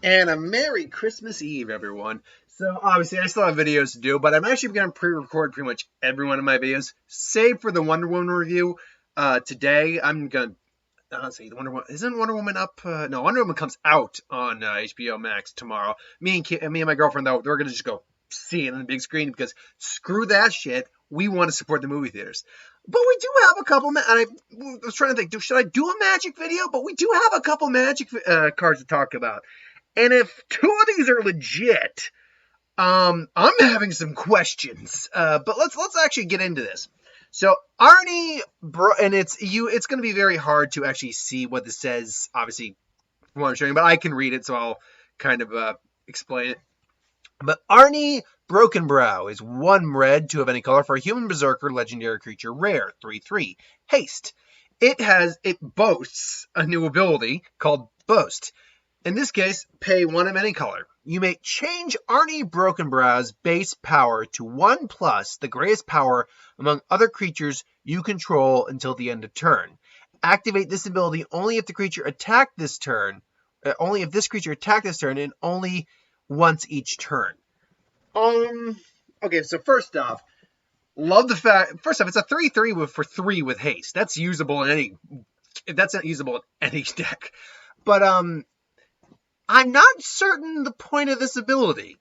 And a Merry Christmas Eve, everyone. So, obviously, I still have videos to do, but I'm actually going to pre-record pretty much every one of my videos, save for the Wonder Woman review. Today, I'm going to, let's see, isn't Wonder Woman up? No, Wonder Woman comes out on HBO Max tomorrow. Me and my girlfriend, though, we're going to just go see it on the big screen because screw that shit. We want to support the movie theaters. But we do have a couple, and I was trying to think, should I do a magic video? But we do have a couple magic cards to talk about. And if two of these are legit, I'm having some questions. But let's actually get into this. So Arnie, and it's going to be very hard to actually see what this says. Obviously, from what I'm showing, but I can read it, so I'll kind of explain it. But Arnie Brokenbrow is 1 red, 2 of any color for a human berserker, legendary creature, rare, 3/3. Haste. It boasts a new ability called Boast. In this case, pay 1 of any color. You may change Arnie Brokenbrow's base power to 1+ the greatest power among other creatures you control until the end of turn. Activate this ability only if the creature attacked this turn, and only once each turn. Okay, so first off, love the fact. First off, it's a 3/3 for 3 with haste. That's usable in any. That's not usable in any deck. But I'm not certain the point of this ability.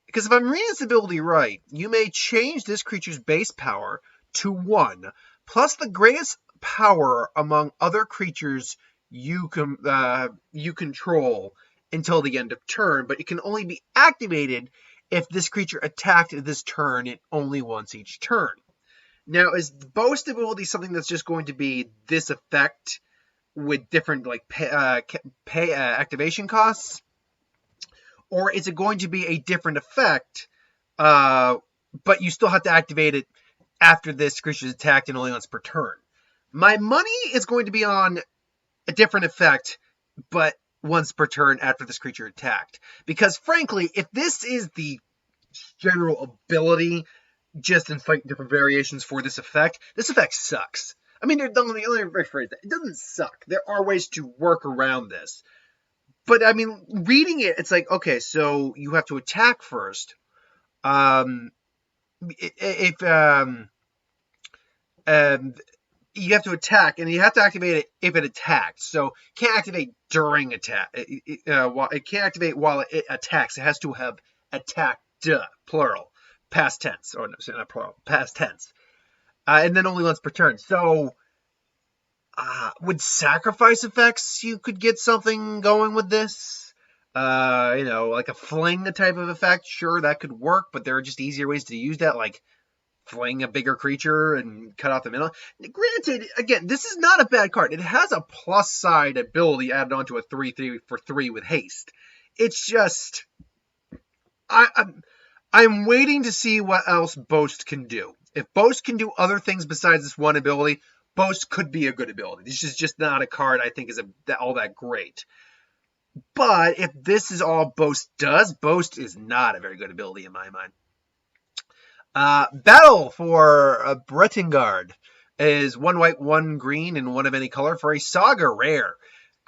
Because if I'm reading this ability right, you may change this creature's base power to 1, plus the greatest power among other creatures you control until the end of turn, but it can only be activated if this creature attacked this turn and only once each turn. Now, is the Boast ability something that's just going to be this effect with different activation costs, or is it going to be a different effect, but you still have to activate it after this creature is attacked and only once per turn? My money is going to be on a different effect, but once per turn after this creature attacked, because frankly, if this is the general ability, just in different variations for this effect sucks. I mean, let me rephrase that. It doesn't suck. There are ways to work around this. But, I mean, reading it, it's like, okay, so you have to attack first. You have to attack, and you have to activate it if it attacks. So, it can't activate during attack. It can't activate while it attacks. It has to have attacked, plural. Past tense. Or, no, not plural. Past tense. And then only once per turn. So, with sacrifice effects, you could get something going with this. Like a fling type of effect. Sure, that could work, but there are just easier ways to use that, like fling a bigger creature and cut out the middle. Granted, again, this is not a bad card. It has a plus side ability added onto a 3/3 for 3 with haste. It's just, I'm waiting to see what else Boast can do. If Boast can do other things besides this one ability, Boast could be a good ability. This is just not a card I think is all that great. But if this is all Boast does, Boast is not a very good ability in my mind. Battle for Brettingard is 1 white, 1 green, and 1 of any color for a Saga rare.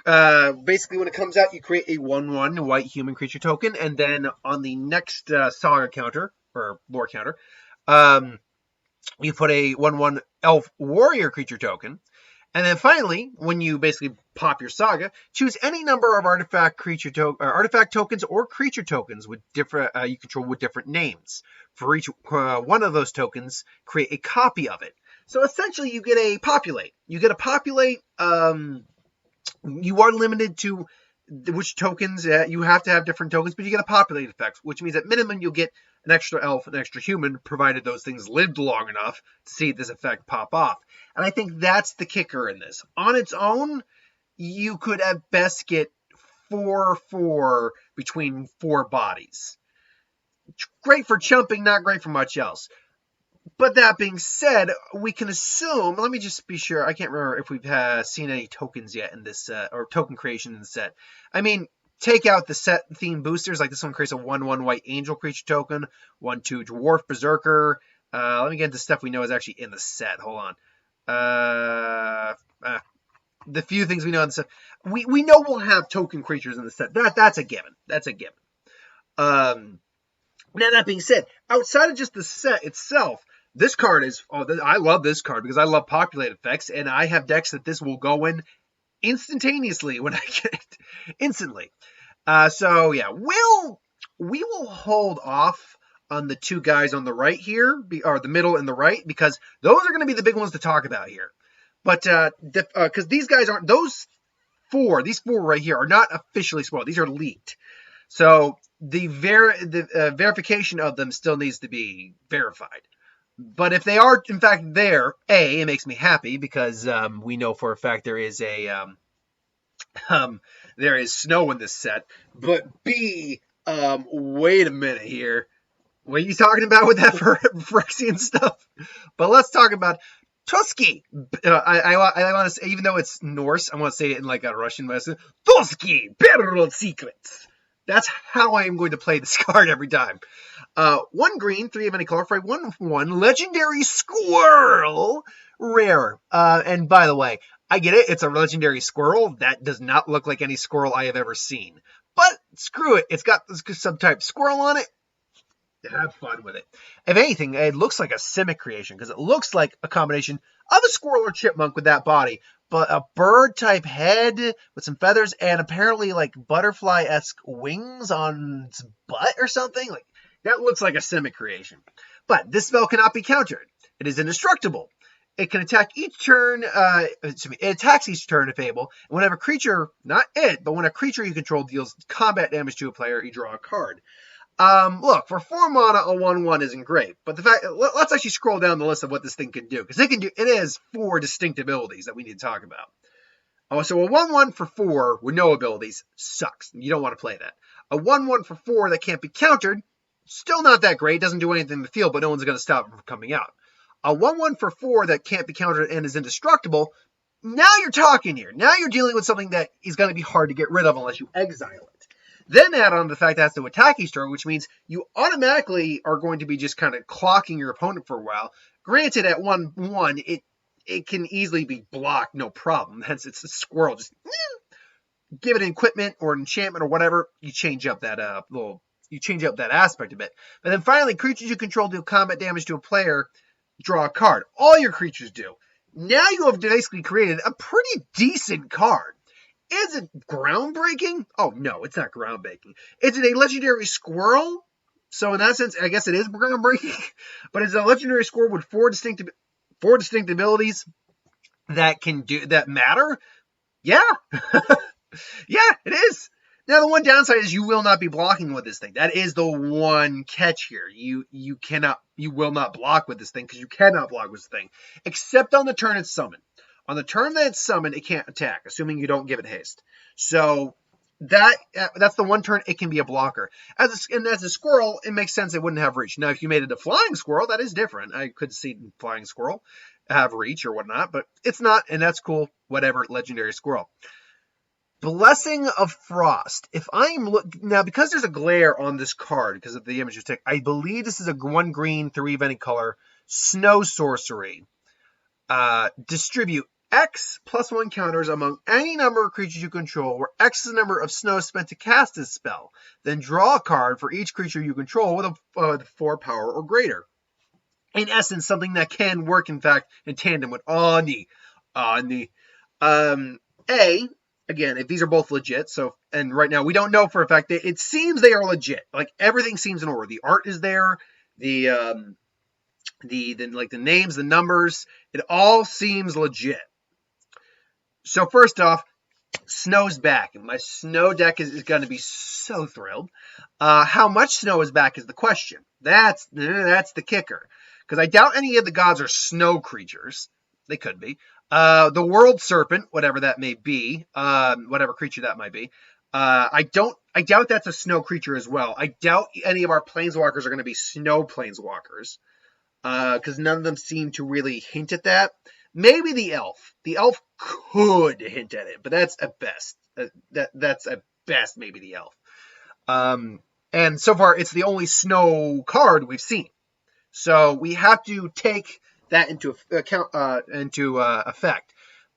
Basically, when it comes out, you create a 1/1 white human creature token, and then on the next Saga counter, or lore counter, you put a 1/1 elf warrior creature token. And then finally, when you basically pop your Saga, choose any number of artifact tokens or creature tokens with different you control with different names. For each one of those tokens, create a copy of it. So essentially, you get a populate. You are limited to which tokens. You have to have different tokens, but you get a populate effect, which means at minimum you'll get an extra elf, an extra human, provided those things lived long enough to see this effect pop off. And I think that's the kicker in this. On its own, you could at best get 4/4 between 4 bodies. Great for chumping, not great for much else. But that being said, we can assume, let me just be sure, I can't remember if we've seen any tokens yet in this set, or token creation in the set. I mean, take out the set theme boosters, like this one creates a 1/1 white angel creature token, 1/2 dwarf berserker. Let me get into stuff we know is actually in the set. Hold on. the few things we know in the set, we know we'll have token creatures in the set. That's a given. That's a given. Now that being said, outside of just the set itself, this card is. Oh, I love this card because I love populate effects, and I have decks that this will go in instantaneously when I get it. Instantly. So yeah, we will hold off on the two guys on the right here, or the middle and the right, because those are going to be the big ones to talk about here. But because these guys aren't, these four right here are not officially spoiled. These are leaked. So the verification of them still needs to be verified. But if they are in fact there, A, it makes me happy because we know for a fact there is there is snow in this set. But B, wait a minute here. What are you talking about with that Phyrexian stuff? But let's talk about Tuski. I want to say, even though it's Norse, I want to say it in like a Russian lesson. Tuski, Peril Secrets. That's how I am going to play this card every time. 1 green, 3 of any color for a 1/1 legendary Squirrel, rare. And by the way, I get it. It's a legendary Squirrel. That does not look like any Squirrel I have ever seen. But screw it. It's got this subtype Squirrel on it. Have fun with it. If anything, it looks like a Simic creation because it looks like a combination of a squirrel or chipmunk with that body, but a bird type head with some feathers and apparently like butterfly-esque wings on its butt or something. Like that looks like a Simic creation. But this spell cannot be countered. It is indestructible. It can attack each turn. It attacks each turn if able. And whenever a creature, not it, but when a creature you control deals combat damage to a player, you draw a card. Look, for 4 mana, a 1/1 isn't great, but let's actually scroll down the list of what this thing can do, because it has 4 distinct abilities that we need to talk about. Oh, so a 1/1 for 4 with no abilities sucks. You don't want to play that. A 1/1 for 4 that can't be countered, still not that great, doesn't do anything in the field, but no one's going to stop it from coming out. A 1/1 for 4 that can't be countered and is indestructible, now you're talking here. Now you're dealing with something that is going to be hard to get rid of unless you exile it. Then add on the fact that it has to attack each turn, which means you automatically are going to be just kind of clocking your opponent for a while. Granted, at 1/1, it can easily be blocked, no problem. Hence, it's a squirrel. Just give it an equipment or an enchantment or whatever. You change up that aspect of it. But then finally, creatures you control deal combat damage to a player, draw a card. All your creatures do. Now you have basically created a pretty decent card. Is it groundbreaking? Oh, no, it's not groundbreaking. Is it a legendary Squirrel? So in that sense, I guess it is groundbreaking. But it's a legendary Squirrel with 4 distinct abilities that matter? Yeah. Yeah, it is. Now, the one downside is you will not be blocking with this thing. That is the one catch here. You will not block with this thing because you cannot block with this thing. Except on the turn it's summoned. On the turn that it's summoned, it can't attack, assuming you don't give it haste. So that's the one turn it can be a blocker. As a squirrel, it makes sense it wouldn't have reach. Now, if you made it a flying squirrel, that is different. I could see flying squirrel have reach or whatnot, but it's not, and that's cool. Whatever, legendary squirrel. Blessing of Frost. If I'm now, because there's a glare on this card because of the image you take, I believe this is a 1 green, 3 of any color snow sorcery. Distribute X +1 counters among any number of creatures you control, where X is the number of snow spent to cast this spell. Then draw a card for each creature you control with a 4 power or greater. In essence, something that can work, in fact, in tandem with Ani. Again, if these are both legit, and right now we don't know for a fact that it seems they are legit. Like everything seems in order. The art is there. The names, the numbers, it all seems legit. So first off, snow's back. My snow deck is going to be so thrilled. How much snow is back is the question. That's the kicker. Because I doubt any of the gods are snow creatures. They could be. The world serpent, whatever that may be, whatever creature that might be. I doubt that's a snow creature as well. I doubt any of our planeswalkers are going to be snow planeswalkers. Because none of them seem to really hint at that. Maybe the elf. The elf could hint at it, but that's at best. That's at best maybe the elf. And so far, it's the only snow card we've seen. So we have to take that into effect.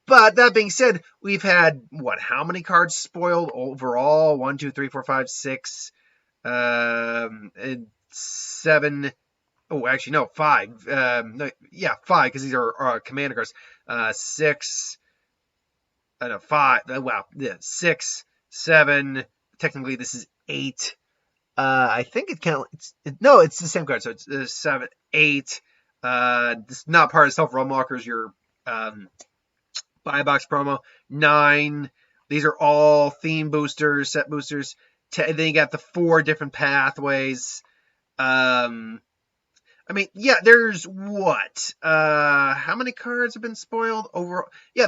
But that being said, we've had, what, how many cards spoiled overall? 1, 2, 3, 4, 5, 6, and 7. Oh, actually, no, 5. No, yeah, 5, because these are commander cards. 6, no, 5. Wow, yeah, 6, 7. Technically, this is 8. I think it counts. No, it's the same card. So it's 7, 8. This is not part of Self Realm Walkers. Your buy box promo. 9. These are all theme boosters, set boosters. Then you got the 4 different pathways. I mean, yeah, there's what? How many cards have been spoiled overall? Yeah,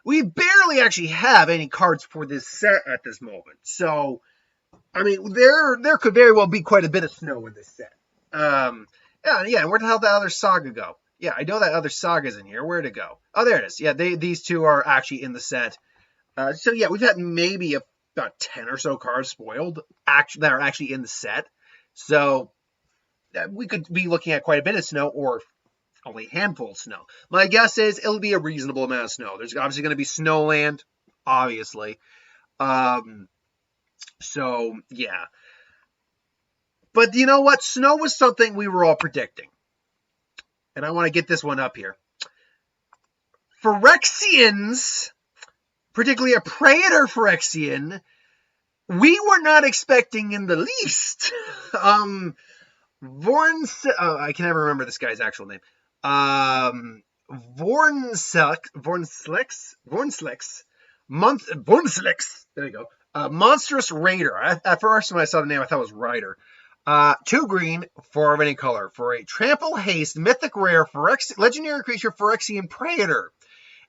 we barely actually have any cards for this set at this moment. So, I mean, there could very well be quite a bit of snow in this set. Yeah, where the hell did the other saga go? Yeah, I know that other saga's in here. Where'd it go? Oh, there it is. Yeah, these two are actually in the set. So yeah, we've had maybe about 10 or so cards spoiled that are actually in the set. So we could be looking at quite a bit of snow, or only a handful of snow. My guess is it'll be a reasonable amount of snow. There's obviously going to be snowland, obviously. So, yeah. But you know what? Snow was something we were all predicting. And I want to get this one up here. Phyrexians, particularly a Praetor Phyrexian, we were not expecting in the least. I can never remember this guy's actual name. Vornslix. There you go. Monstrous Raider. At first, when I saw the name, I thought it was Rider. 2 green, 4 of any color. For a trample haste, mythic rare, legendary creature, Phyrexian Praetor.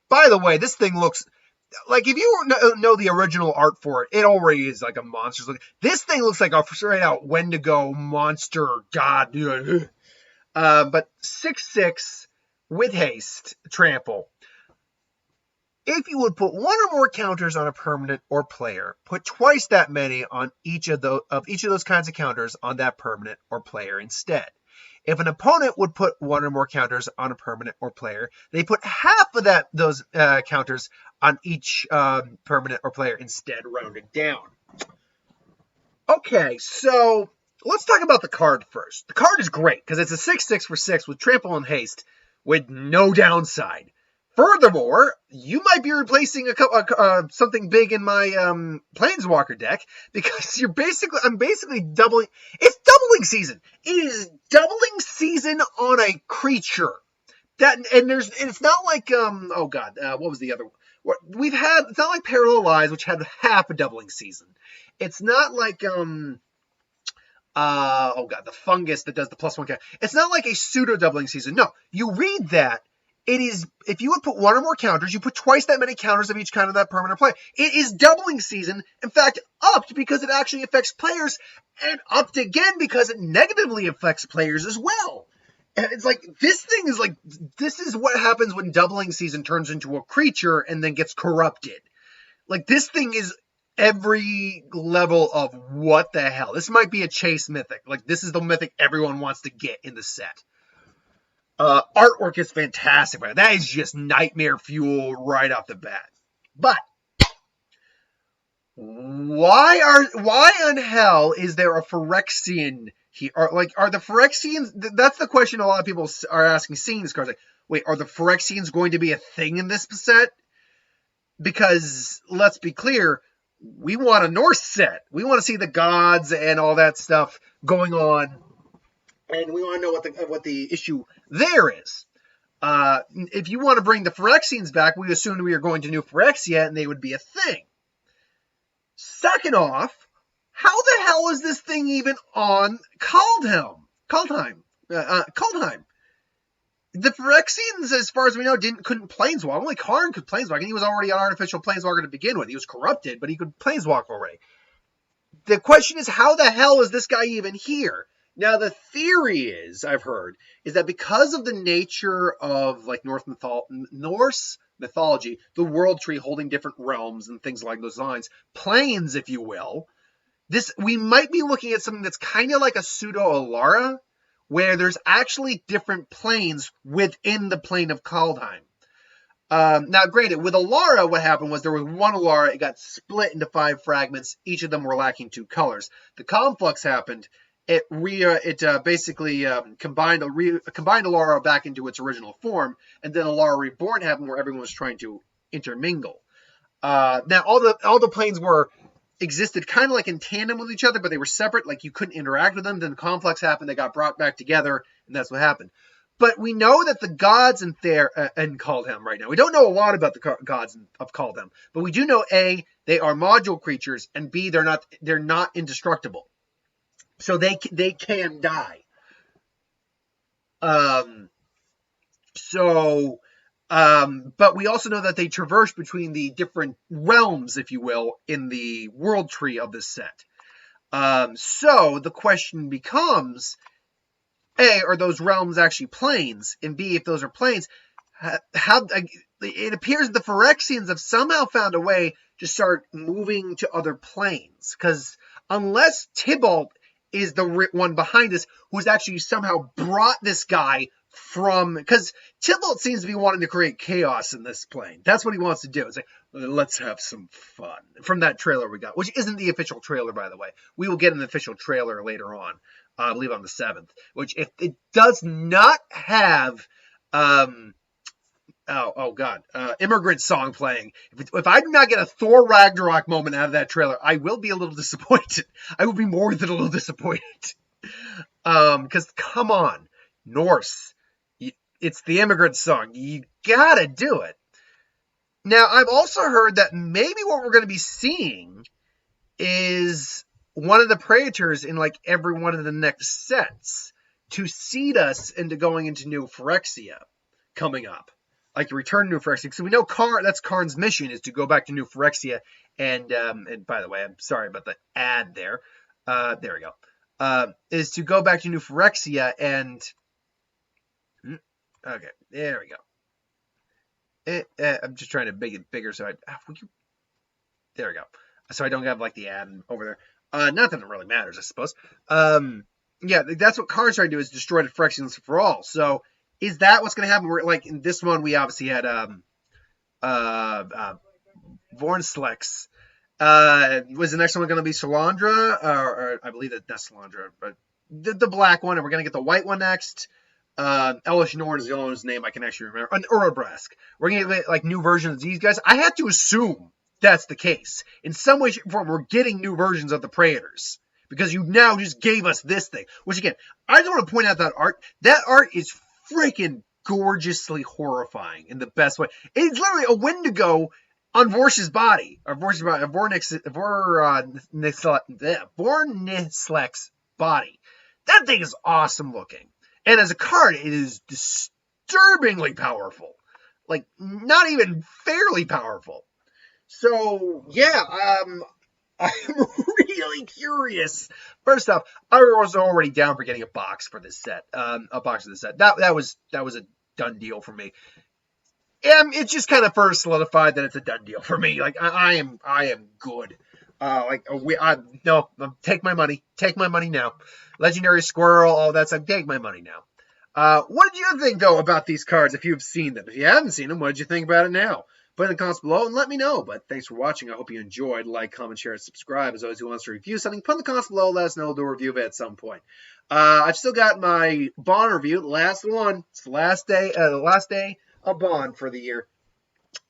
By the way, this thing looks like, if you know the original art for it, it already is like a monster. This thing looks like a straight out Wendigo monster god. But 6/6 with haste, trample. If you would put 1 or more counters on a permanent or player, put twice that many on each of those kinds of counters on that permanent or player instead. If an opponent would put 1 or more counters on a permanent or player, they put half of those counters on each permanent or player instead, rounded down. Okay, so let's talk about the card first. The card is great because it's a 6/6 for 6 with trample and haste with no downside. Furthermore, you might be replacing something big in my Planeswalker deck, because I'm basically doubling. It's doubling season. It is doubling season on a creature. It's not like what was the other one? It's not like Parallel Lies, which had half a doubling season. It's not like the fungus that does the +1 count. It's not like a pseudo doubling season. No, you read that. It is, if you would put 1 or more counters, you put twice that many counters of each kind of that permanent play. It is doubling season. In fact, upped because it actually affects players, and upped again because it negatively affects players as well. And it's like, this is what happens when doubling season turns into a creature and then gets corrupted. Like, this thing is every level of what the hell. This might be a chase mythic. Like, this is the mythic everyone wants to get in the set. Artwork is fantastic. That is just nightmare fuel right off the bat. But why in hell is there a Phyrexian here? Are the Phyrexians? That's the question a lot of people are asking, seeing this card. Like, wait, are the Phyrexians going to be a thing in this set? Because let's be clear, we want a Norse set. We want to see the gods and all that stuff going on. And we want to know what the issue there is. If you want to bring the Phyrexians back, we assumed we were going to New Phyrexia and they would be a thing. Second off, how the hell is this thing even on Kaldheim? Kaldheim. The Phyrexians, as far as we know, couldn't planeswalk. Only Karn could planeswalk, and he was already an artificial planeswalker to begin with. He was corrupted, but he could planeswalk already. The question is, how the hell is this guy even here? Now, the theory is, I've heard, is that because of the nature of like Norse mythology, the world tree holding different realms and things like those lines, planes, if you will, we might be looking at something that's kind of like a pseudo-Alara, where there's actually different planes within the plane of Kaldheim. Now, granted, with Alara, what happened was there was one Alara, it got split into 5 fragments. Each of them were lacking 2 colors. The conflux happened. It basically combined Alara back into its original form, and then Alara Reborn happened, where everyone was trying to intermingle. Now, all the planes existed kind of like in tandem with each other, but they were separate. Like, you couldn't interact with them. Then the conflux happened. They got brought back together, and that's what happened. But we know that the gods in Kaldheim right now, we don't know a lot about the gods of Kaldheim, but we do know A, they are module creatures, and B, they're not indestructible, so they can die. But we also know that they traverse between the different realms, if you will, in the world tree of this set. So the question becomes, A, are those realms actually planes? And B, if those are planes, it appears the Phyrexians have somehow found a way to start moving to other planes. Because unless Tybalt is the one behind this, who's actually somehow brought this guy from... Because Tybalt seems to be wanting to create chaos in this plane. That's what he wants to do. It's like, let's have some fun. From that trailer we got, which isn't the official trailer, by the way. We will get an official trailer later on. I believe on the 7th, which if it does not have, Immigrant Song playing, if I do not get a Thor Ragnarok moment out of that trailer, I will be a little disappointed. I will be more than a little disappointed. Because come on, Norse, it's the Immigrant Song. You gotta do it. Now, I've also heard that maybe what we're going to be seeing is one of the Praetors in like every one of the next sets to seed us into going into New Phyrexia coming up. Like Return to New Phyrexia. So we know that's Karn's mission, is to go back to New Phyrexia. And by the way, I'm sorry about the ad there. There we go. Is to go back to New Phyrexia and... Okay, there we go. I'm just trying to make it bigger so there we go. So I don't have like the ad over there. Not that it really matters, I suppose. Yeah, that's what Karn's trying to do, is destroy the Phyrexians for all. So, is that what's going to happen? We're, like, in this one, we obviously had Vornslex. Was the next one going to be Salandra? Or I believe that's Salandra. But the black one, and we're going to get the white one next. Elish Norn is the only one's name I can actually remember. And Urabrask. We're going to get, like, new versions of these guys. I have to assume that's the case. In some way, shape, or form, we're getting new versions of the Praetors. Because you now just gave us this thing. Which, again, I just want to point out that art. That art is freaking gorgeously horrifying in the best way. It's literally a Wendigo on Vorsh's body. Or Vornislex's body. That thing is awesome looking. And as a card, it is disturbingly powerful. Like, not even fairly powerful. So, yeah, I'm really curious. First off, I was already down for getting a box for this set. A box of this set. That was a done deal for me. And it just kind of first solidified that it's a done deal for me. Like, I am good. Take my money. Take my money now. Legendary Squirrel, all that stuff. Take my money now. What did you think, though, about these cards if you've seen them? If you haven't seen them, what did you think about it now? Put in the comments below and let me know. But thanks for watching. I hope you enjoyed. Like, comment, share, and subscribe. As always, who wants to review something, put in the comments below. Let us know. We'll do a review of it at some point. I've still got my Bond review. The last one. It's the last day of Bond for the year.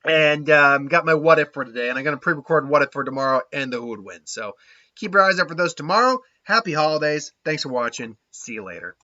And got my What If for today. And I'm going to pre-record What If for tomorrow and the Who Would Win. So keep your eyes up for those tomorrow. Happy holidays. Thanks for watching. See you later.